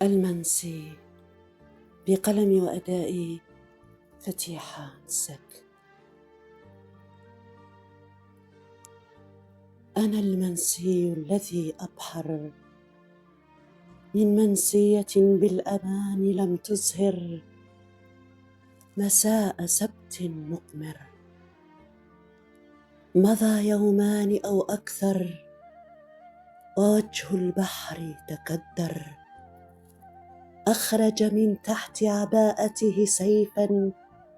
المنسي بقلم وأداء فتيحة سك. أنا المنسي الذي أبحر من منسية بالأمان لم تزهر مساء سبت مقمر. مضى يومان أو أكثر ووجه البحر تكدر. أخرج من تحت عباءته سيفا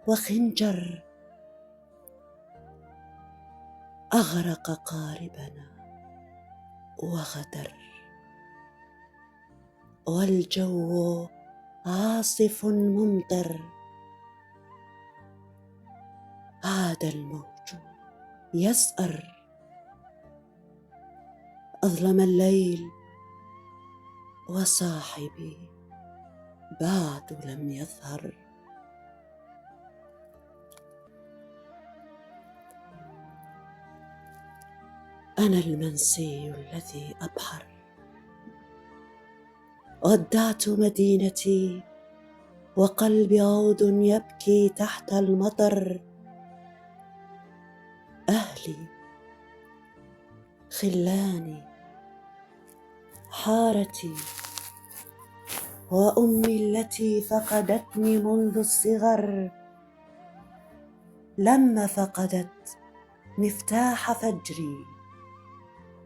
وخنجر. أغرق قاربنا وغدر. والجو عاصف ممطر. عاد الموج يسأر. أظلم الليل وصاحبي بعد لم يظهر. أنا المنسي الذي أبحر. ودعت مدينتي وقلبي عود يبكي تحت المطر. أهلي، خلاني، حارتي، وأمي التي فقدتني منذ الصغر لما فقدت مفتاح فجري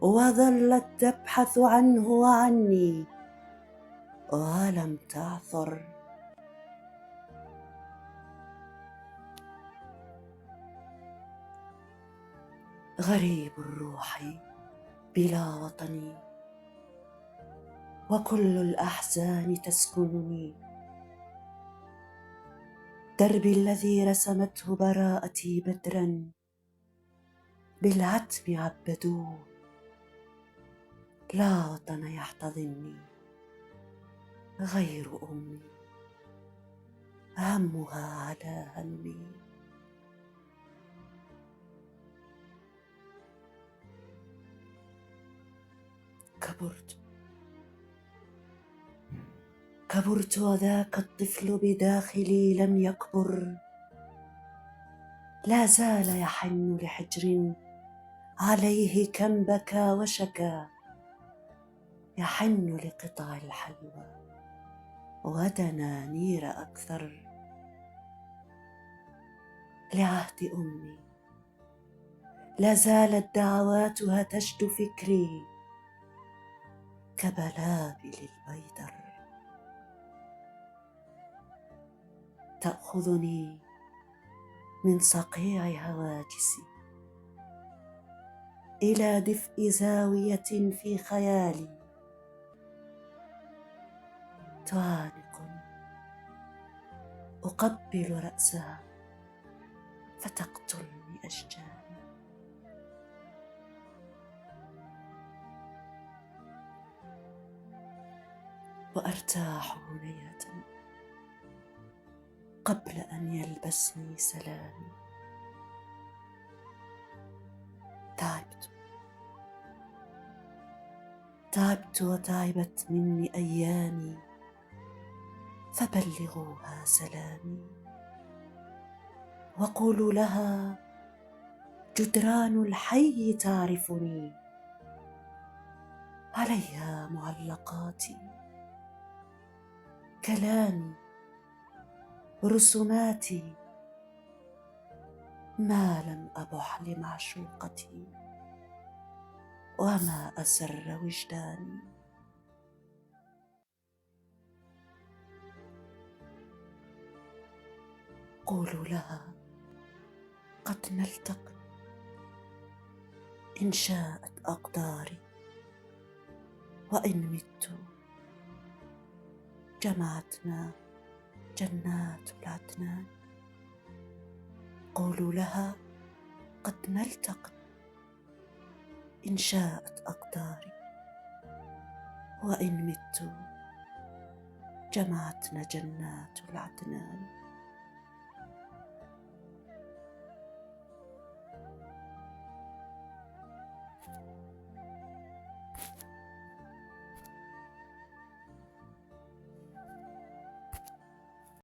وظلت تبحث عنه وعني ولم تعثر. غريب الروح بلا وطني وكل الأحزان تسكنني. دربي الذي رسمته براءتي بدرا بالعتم عبدوه. لا وطن يحتضنني غير أمي همها على همي. كبرت وذاك الطفل بداخلي لم يكبر. لا زال يحن لحجر عليه كم بكى وشكى. يحن لقطع الحلوى ودنانير أكثر. لعهد أمي لا زالت دعواتها تشد فكري كبلابل البيدر. تأخذني من صقيع هواجسي إلى دفء زاوية في خيالي. تعانقني أقبل رأسها فتقتلني أشجاني. وأرتاح هنيهة قبل أن يلبسني سلامي. تعبت وتعبت مني أيامي فبلغوها سلامي. وقولوا لها جدران الحي تعرفني. عليها معلقاتي، كلامي، رسوماتي. ما لم أبح لمعشوقتي وما أسر وجداني. قولوا لها قد نلتقي إن شاءت أقداري. وإن مت جمعتنا جنات العدنان. قولوا لها قد نلتقي إن شاءت أقداري. وإن مت جمعتنا جنات العدنان.